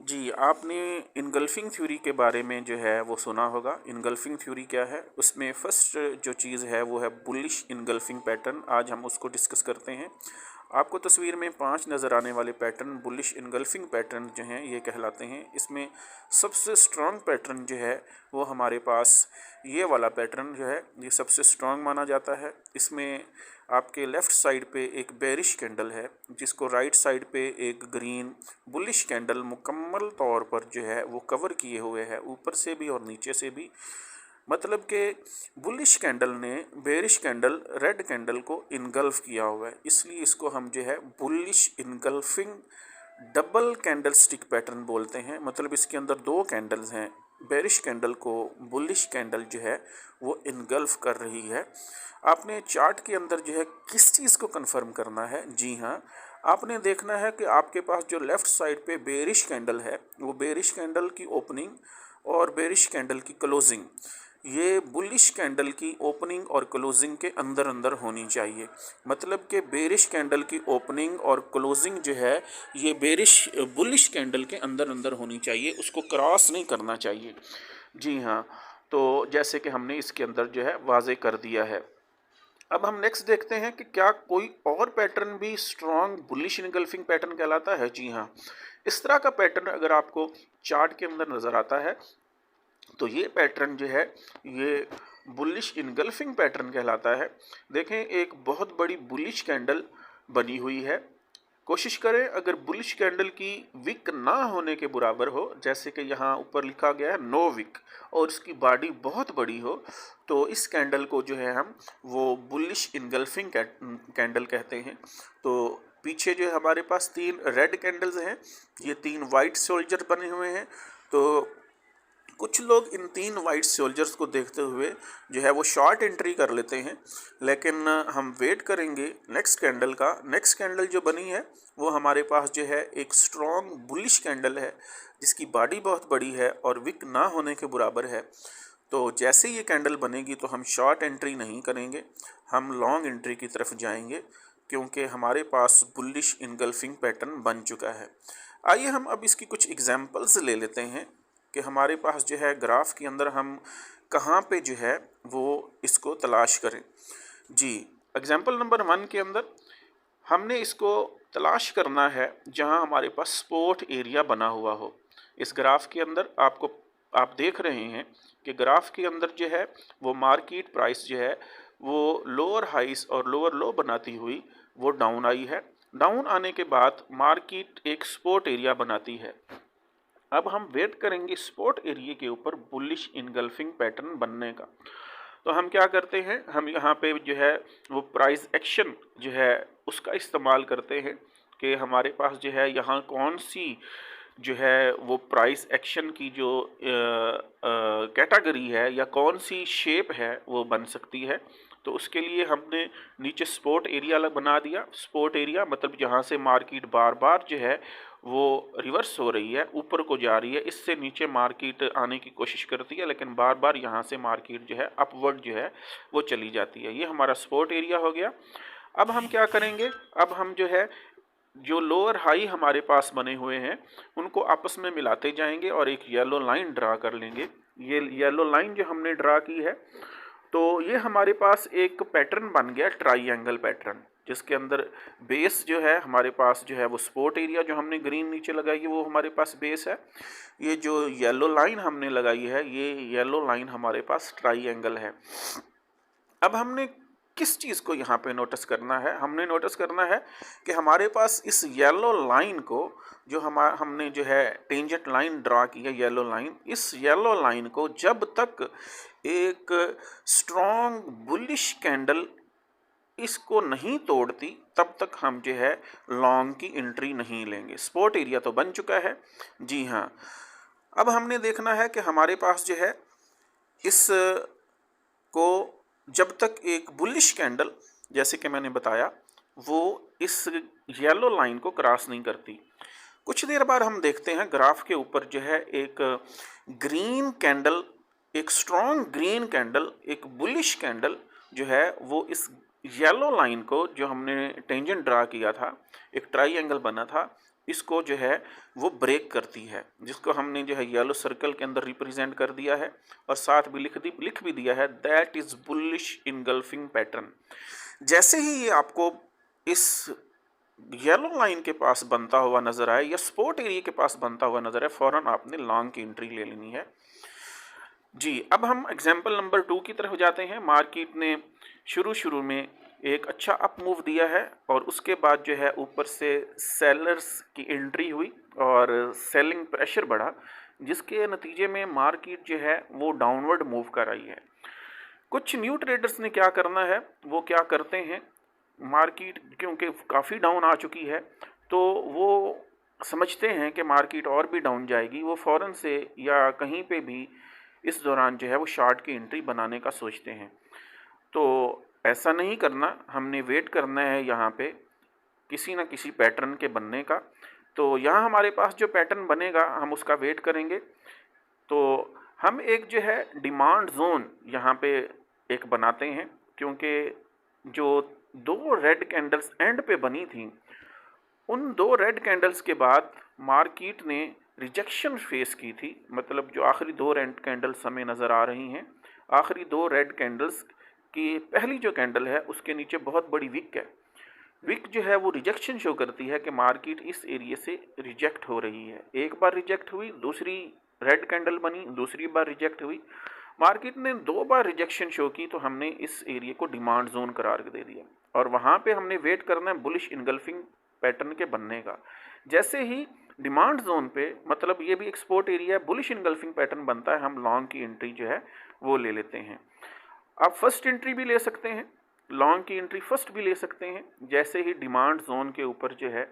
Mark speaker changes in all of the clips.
Speaker 1: जी, आपने engulfing theory के बारे में जो है वो सुना होगा। इनगल्फिंग थ्योरी क्या है? उसमें फर्स्ट जो चीज़ है वो है बुलिश इनगल्फिंग पैटर्न। आज हम उसको डिस्कस करते हैं। आपको तस्वीर में 5 नज़र आने वाले पैटर्न बुलिश इनगल्फिंग पैटर्न जो हैं ये कहलाते हैं। इसमें सबसे स्ट्रॉन्ग पैटर्न जो है वो हमारे पास ये वाला पैटर्न जो है ये सबसे स्ट्रॉन्ग माना जाता है। इसमें आपके लेफ़्ट साइड पे एक बेरिश कैंडल है, जिसको राइट साइड पे एक ग्रीन बुलिश कैंडल मुकम्मल तौर पर जो है वो कवर किए हुए है, ऊपर से भी और नीचे से भी। मतलब कि बुलिश कैंडल ने बेरिश कैंडल रेड कैंडल को इनगल्फ किया हुआ है, इसलिए इसको हम जो है bullish engulfing double candle stick pattern बोलते हैं। मतलब इसके अंदर 2 कैंडल्स हैं। बेरिश कैंडल को बुलिश कैंडल जो है वो इनगल्फ कर रही है। आपने चार्ट के अंदर जो है किस चीज़ को कंफर्म करना है? जी हाँ, आपने देखना है कि आपके पास जो लेफ़्ट साइड पे बेरिश कैंडल है वो बेरिश कैंडल की ओपनिंग और बेरिश कैंडल की क्लोजिंग ये बुलिश कैंडल की ओपनिंग और क्लोजिंग के अंदर अंदर होनी चाहिए। मतलब कि बेरिश कैंडल की ओपनिंग और क्लोजिंग जो है ये बुलिश कैंडल के अंदर अंदर होनी चाहिए, उसको क्रॉस नहीं करना चाहिए। जी हाँ, तो जैसे कि हमने इसके अंदर जो है वाज़े कर दिया है। अब हम नेक्स्ट देखते हैं कि क्या कोई और पैटर्न भी स्ट्रॉन्ग बुलिश इनगल्फिंग पैटर्न कहलाता है। जी हाँ, इस तरह का पैटर्न अगर आपको चार्ट के अंदर नज़र आता है तो ये पैटर्न जो है ये बुलिश इनगल्फिंग पैटर्न कहलाता है। देखें, एक बहुत बड़ी बुलिश कैंडल बनी हुई है। कोशिश करें अगर बुलिश कैंडल की विक ना होने के बराबर हो, जैसे कि यहाँ ऊपर लिखा गया है नो विक, और इसकी बॉडी बहुत बड़ी हो, तो इस कैंडल को जो है हम वो बुलिश इनगल्फिंग कैंडल कहते हैं। तो पीछे जो है हमारे पास 3 रेड कैंडल्स हैं, ये 3 वाइट सोल्जर बने हुए हैं। तो कुछ लोग इन 3 वाइट सोल्जर्स को देखते हुए जो है वो शॉर्ट एंट्री कर लेते हैं, लेकिन हम वेट करेंगे नेक्स्ट कैंडल का। नेक्स्ट कैंडल जो बनी है वो हमारे पास जो है एक स्ट्रॉन्ग बुलिश कैंडल है, जिसकी बॉडी बहुत बड़ी है और विक ना होने के बराबर है। तो जैसे ये कैंडल बनेगी तो हम शॉर्ट एंट्री नहीं करेंगे, हम लॉन्ग एंट्री की तरफ जाएंगे, क्योंकि हमारे पास बुलिश इनगल्फिंग पैटर्न बन चुका है। आइए हम अब इसकी कुछ एग्जांपल्स ले लेते हैं कि हमारे पास जो है ग्राफ के अंदर हम कहाँ पे जो है वो इसको तलाश करें। जी, एग्जांपल नंबर 1 के अंदर हमने इसको तलाश करना है जहाँ हमारे पास सपोर्ट एरिया बना हुआ हो। इस ग्राफ के अंदर आप देख रहे हैं कि ग्राफ के अंदर जो है वो मार्केट प्राइस जो है वो लोअर हाइस और लोअर लो बनाती हुई वो डाउन आई है। डाउन आने के बाद मार्केट एक सपोर्ट एरिया बनाती है। अब हम वेट करेंगे स्पॉट एरिया के ऊपर बुलिश इनगल्फिंग पैटर्न बनने का। तो हम क्या करते हैं, हम यहाँ पे जो है वो प्राइस एक्शन जो है उसका इस्तेमाल करते हैं कि हमारे पास जो है यहाँ कौन सी जो है वो प्राइस एक्शन की जो कैटेगरी है या कौन सी शेप है वो बन सकती है। तो उसके लिए हमने नीचे स्पॉट एरिया बना दिया। स्पॉट एरिया मतलब जहाँ से मार्केट बार बार जो है वो रिवर्स हो रही है, ऊपर को जा रही है, इससे नीचे मार्केट आने की कोशिश करती है, लेकिन बार बार यहाँ से मार्केट जो है अपवर्ड जो है वो चली जाती है। ये हमारा स्पॉट एरिया हो गया। अब हम क्या करेंगे, अब हम जो है जो लोअर हाई हमारे पास बने हुए हैं उनको आपस में मिलाते जाएंगे और एक येलो लाइन ड्रा कर लेंगे। ये येलो लाइन जो हमने ड्रा की है तो ये हमारे पास एक पैटर्न बन गया, ट्राइएंगल पैटर्न, जिसके अंदर बेस जो है हमारे पास जो है वो सपोर्ट एरिया जो हमने ग्रीन नीचे लगाई है वो हमारे पास बेस है। ये जो येलो लाइन हमने लगाई है ये येलो लाइन हमारे पास ट्राइएंगल है। अब हमने किस चीज़ को यहाँ पे नोटिस करना है? हमने नोटिस करना है कि हमारे पास इस येलो लाइन को जो हमने जो है टेंजेंट लाइन ड्रा की है येलो लाइन, इस येलो लाइन को जब तक एक स्ट्रॉन्ग बुलिश कैंडल इसको नहीं तोड़ती तब तक हम जो है लॉन्ग की एंट्री नहीं लेंगे। स्पॉट एरिया तो बन चुका है। जी हाँ, अब हमने देखना है कि हमारे पास जो है इस को जब तक एक बुलिश कैंडल, जैसे कि मैंने बताया, वो इस येलो लाइन को क्रॉस नहीं करती। कुछ देर बाद हम देखते हैं ग्राफ के ऊपर जो है एक ग्रीन कैंडल, एक स्ट्रॉन्ग ग्रीन कैंडल, एक बुलिश कैंडल जो है वो इस येलो लाइन को, जो हमने टेंजेंट ड्रा किया था, एक ट्राइएंगल बना था, इसको जो है वो ब्रेक करती है, जिसको हमने जो है येलो सर्कल के अंदर रिप्रेजेंट कर दिया है और साथ भी लिख भी दिया है, that is bullish engulfing pattern. जैसे ही ये आपको इस येलो लाइन के पास बनता हुआ नजर आए या स्पोर्ट एरिया के पास बनता हुआ नजर आए, फौरन आपने लॉन्ग की एंट्री ले लेनी है जी। अब हम एग्जाम्पल नंबर 2 की तरफ जाते हैं। मार्केट ने शुरू में एक अच्छा अप मूव दिया है और उसके बाद जो है ऊपर से सेलर्स की एंट्री हुई और सेलिंग प्रेशर बढ़ा, जिसके नतीजे में मार्केट जो है वो डाउनवर्ड मूव कर आई है। कुछ न्यू ट्रेडर्स ने क्या करना है, वो क्या करते हैं, मार्केट क्योंकि काफ़ी डाउन आ चुकी है तो वो समझते हैं कि मार्केट और भी डाउन जाएगी, वो फ़ौरन से या कहीं पे भी इस दौरान जो है वो शॉर्ट की एंट्री बनाने का सोचते हैं। तो ऐसा नहीं करना, हमने वेट करना है यहाँ पे किसी न किसी पैटर्न के बनने का। तो यहाँ हमारे पास जो पैटर्न बनेगा हम उसका वेट करेंगे। तो हम एक जो है डिमांड जोन यहाँ पे एक बनाते हैं, क्योंकि जो 2 रेड कैंडल्स एंड पे बनी थी, उन 2 रेड कैंडल्स के बाद मार्केट ने रिजेक्शन फेस की थी। मतलब जो आखिरी 2 रेड कैंडल्स हमें नज़र आ रही हैं, आखिरी 2 रेड कैंडल्स की पहली जो कैंडल है उसके नीचे बहुत बड़ी विक है। विक जो है वो रिजेक्शन शो करती है कि मार्केट इस एरिया से रिजेक्ट हो रही है। एक बार रिजेक्ट हुई, दूसरी रेड कैंडल बनी, दूसरी बार रिजेक्ट हुई, मार्केट ने 2 बार रिजेक्शन शो की, तो हमने इस एरिया को डिमांड जोन करार दे दिया और वहाँ पे हमने वेट करना है बुलिश इनगल्फिंग पैटर्न के बनने का। जैसे ही डिमांड जोन पे, मतलब ये भी export area, bullish engulfing pattern बनता है, हम लॉन्ग की एंट्री जो है वो ले लेते हैं। आप फर्स्ट एंट्री भी ले सकते हैं, लॉन्ग की एंट्री फर्स्ट भी ले सकते हैं। जैसे ही डिमांड जोन के ऊपर जो है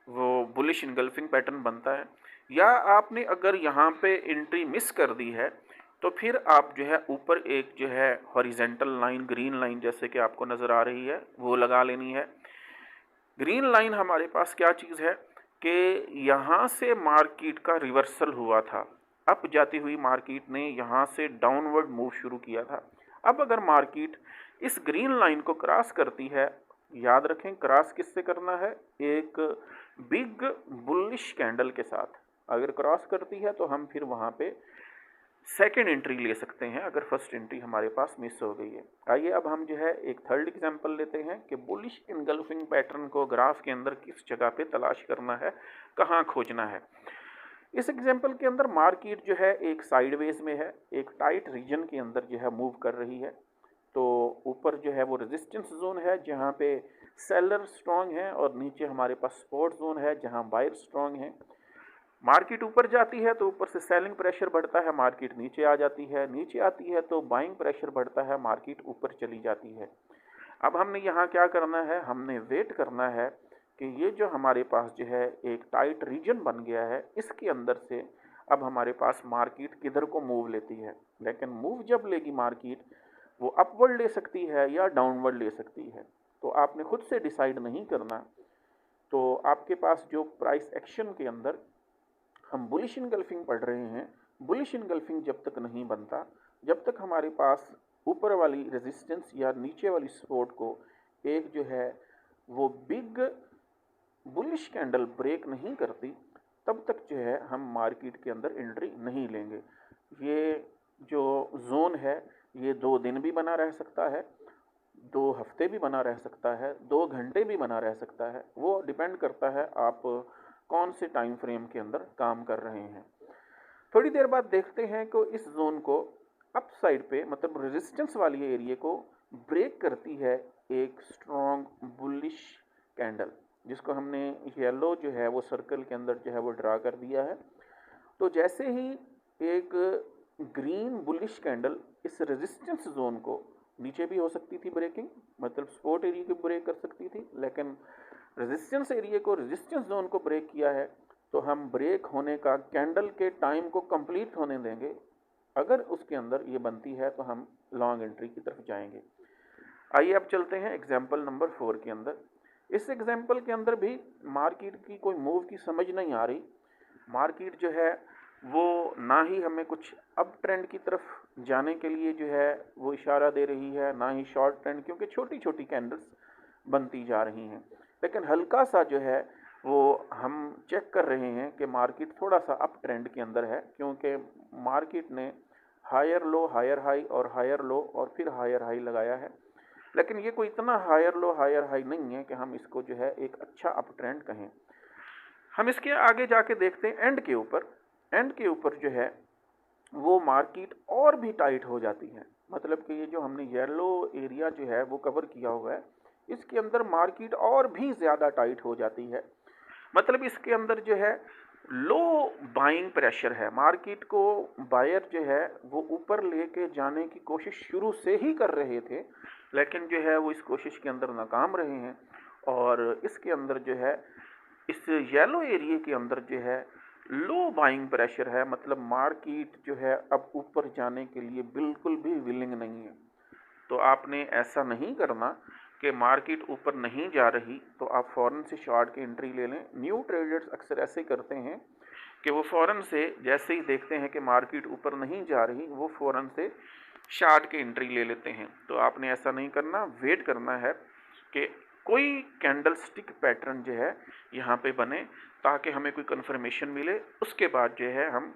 Speaker 1: वो बुलिश इनगल्फिंग पैटर्न बनता है, या आपने अगर यहाँ पे एंट्री मिस कर दी है तो फिर आप जो है ऊपर एक जो है हॉरिजेंटल लाइन, ग्रीन लाइन जैसे कि आपको नज़र आ रही है, वो लगा लेनी है। ग्रीन लाइन हमारे पास क्या चीज़ है कि यहाँ से मार्केट का रिवर्सल हुआ था, अप जाती हुई मार्केट ने यहाँ से डाउनवर्ड मूव शुरू किया था। अब अगर मार्केट इस ग्रीन लाइन को क्रॉस करती है, याद रखें क्रॉस किससे करना है, एक बिग बुलिश कैंडल के साथ अगर क्रॉस करती है तो हम फिर वहाँ पे सेकेंड एंट्री ले सकते हैं, अगर फर्स्ट एंट्री हमारे पास मिस हो गई है। आइए अब हम जो है एक थर्ड एग्जांपल लेते हैं कि बुलिश इनगल्फिंग पैटर्न को ग्राफ के अंदर किस जगह पे तलाश करना है, कहाँ खोजना है। इस एग्जांपल के अंदर मार्केट जो है एक साइडवेज में है, एक टाइट रीजन के अंदर जो है मूव कर रही है। तो ऊपर जो है वो रेजिस्टेंस जोन है जहाँ पे सेलर स्ट्रांग है और नीचे हमारे पास सपोर्ट जोन है जहाँ बायर स्ट्रांग है। मार्केट ऊपर जाती है तो ऊपर से सेलिंग प्रेशर बढ़ता है, मार्केट नीचे आ जाती है, नीचे आती है तो बाइंग प्रेशर बढ़ता है, मार्केट ऊपर चली जाती है। अब हमने यहाँ क्या करना है, हमने वेट करना है कि ये जो हमारे पास जो है एक टाइट रीजन बन गया है, इसके अंदर से अब हमारे पास मार्केट किधर को मूव लेती है। लेकिन मूव जब लेगी मार्केट, वो अपवर्ड ले सकती है या डाउनवर्ड ले सकती है, तो आपने खुद से डिसाइड नहीं करना। तो आपके पास जो प्राइस एक्शन के अंदर हम बुलिश इनगल्फिंग पढ़ रहे हैं, बुलिश इनगल्फिंग जब तक नहीं बनता, जब तक हमारे पास ऊपर वाली रेजिस्टेंस या नीचे वाली सपोर्ट को एक जो है वो बिग बुलिश कैंडल ब्रेक नहीं करती, तब तक जो है हम मार्केट के अंदर एंट्री नहीं लेंगे। ये जो जोन है ये 2 दिन भी बना रह सकता है, 2 हफ्ते भी बना रह सकता है, 2 घंटे भी बना रह सकता है, वो डिपेंड करता है आप कौन से टाइम फ्रेम के अंदर काम कर रहे हैं। थोड़ी देर बाद देखते हैं कि इस जोन को अप साइड पे, मतलब रेजिस्टेंस वाली एरिया को ब्रेक करती है एक स्ट्रॉन्ग बुलिश कैंडल, जिसको हमने येलो जो है वो सर्कल के अंदर जो है वो ड्रा कर दिया है। तो जैसे ही एक ग्रीन बुलिश कैंडल इस रेजिस्टेंस जोन को, नीचे भी हो सकती थी ब्रेकिंग, मतलब सपोर्ट एरिया को ब्रेक कर सकती थी, लेकिन रेजिस्टेंस एरिया को, रेजिस्टेंस जोन को ब्रेक किया है, तो हम ब्रेक होने का कैंडल के टाइम को कंप्लीट होने देंगे। अगर उसके अंदर ये बनती है तो हम लॉन्ग एंट्री की तरफ जाएंगे। आइए अब चलते हैं एग्जाम्पल नंबर 4 के अंदर। इस एग्जाम्पल के अंदर भी मार्केट की कोई मूव की समझ नहीं आ रही। मार्केट जो है वो ना ही हमें कुछ अप ट्रेंड की तरफ जाने के लिए जो है वो इशारा दे रही है, ना ही शॉर्ट ट्रेंड, क्योंकि छोटी छोटी कैंडल्स बनती जा रही हैं। लेकिन हल्का सा जो है वो हम चेक कर रहे हैं कि मार्केट थोड़ा सा अप ट्रेंड के अंदर है, क्योंकि मार्केट ने हायर लो हायर हाई और हायर लो और फिर हायर हाई लगाया है। लेकिन ये कोई इतना हायर लो हायर हाई नहीं है कि हम इसको जो है एक अच्छा अप ट्रेंड कहें। हम इसके आगे जाके देखते हैं एंड के ऊपर। एंड के ऊपर जो है वो मार्केट और भी टाइट हो जाती है। मतलब कि ये जो हमने येलो एरिया जो है वो कवर किया हुआ है, इसके अंदर मार्केट और भी ज़्यादा टाइट हो जाती है। मतलब इसके अंदर जो है लो बाइंग प्रेशर है। मार्केट को बायर जो है वो ऊपर लेके जाने की कोशिश शुरू से ही कर रहे थे, लेकिन जो है वो इस कोशिश के अंदर नाकाम रहे हैं। और इसके अंदर जो है इस येलो एरिया के अंदर जो है लो बाइंग प्रेशर है। मतलब मार्केट जो है अब ऊपर जाने के लिए बिल्कुल भी विलिंग नहीं है। तो आपने ऐसा नहीं करना कि मार्केट ऊपर नहीं जा रही तो आप फ़ौरन से शॉर्ट की एंट्री ले लें। न्यू ट्रेडर्स अक्सर ऐसे करते हैं कि वो फ़ौरन से जैसे ही देखते हैं कि मार्केट ऊपर नहीं जा रही, वो फ़ौरन से शॉर्ट की एंट्री ले लेते हैं। तो आपने ऐसा नहीं करना, वेट करना है कि कोई कैंडल स्टिक पैटर्न जो है यहाँ पे बने, ताकि हमें कोई कंफर्मेशन मिले। उसके बाद जो है हम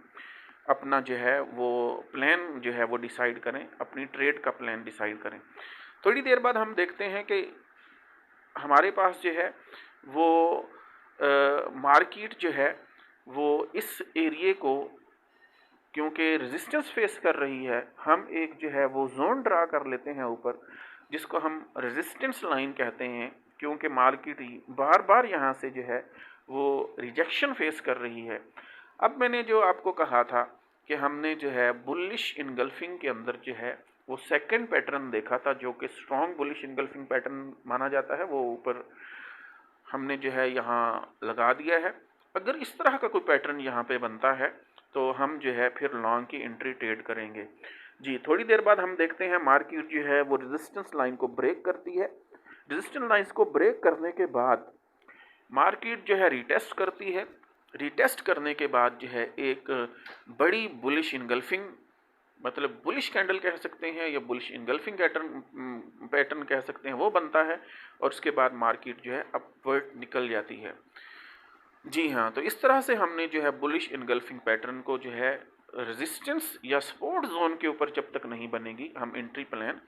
Speaker 1: अपना जो है वो प्लान जो है वो डिसाइड करें, अपनी ट्रेड का प्लान डिसाइड करें। थोड़ी देर बाद हम देखते हैं कि हमारे पास जो है वो मार्केट जो है वो इस एरिए को, क्योंकि रेजिस्टेंस फेस कर रही है, हम एक जो है वो जोन ड्रा कर लेते हैं ऊपर, जिसको हम रेजिस्टेंस लाइन कहते हैं। क्योंकि मार्केट बार बार यहाँ से जो है वो रिजेक्शन फेस कर रही है। अब मैंने जो आपको कहा था कि हमने जो है बुलिश इनगल्फिंग के अंदर जो है वो सेकंड पैटर्न देखा था, जो कि स्ट्रॉन्ग बुलिश इनगल्फिंग पैटर्न माना जाता है, वो ऊपर हमने जो है यहाँ लगा दिया है। अगर इस तरह का कोई पैटर्न यहाँ पे बनता है तो हम जो है फिर लॉन्ग की एंट्री ट्रेड करेंगे। जी, थोड़ी देर बाद हम देखते हैं मार्केट जो है वो रेजिस्टेंस लाइन को ब्रेक करती है। रेजिस्टेंस लाइंस को ब्रेक करने के बाद मार्केट जो है रीटेस्ट करती है। रीटेस्ट करने के बाद जो है एक बड़ी बुलिश इनगल्फिंग, मतलब बुलिश कैंडल कह सकते हैं या बुलिश इनगल्फिंग पैटर्न कह सकते हैं, वो बनता है। और उसके बाद मार्केट जो है अपवर्ड निकल जाती है। जी हाँ, तो इस तरह से हमने जो है बुलिश इनगल्फिंग पैटर्न को जो है रेजिस्टेंस या सपोर्ट जोन के ऊपर जब तक नहीं बनेगी हम एंट्री प्लान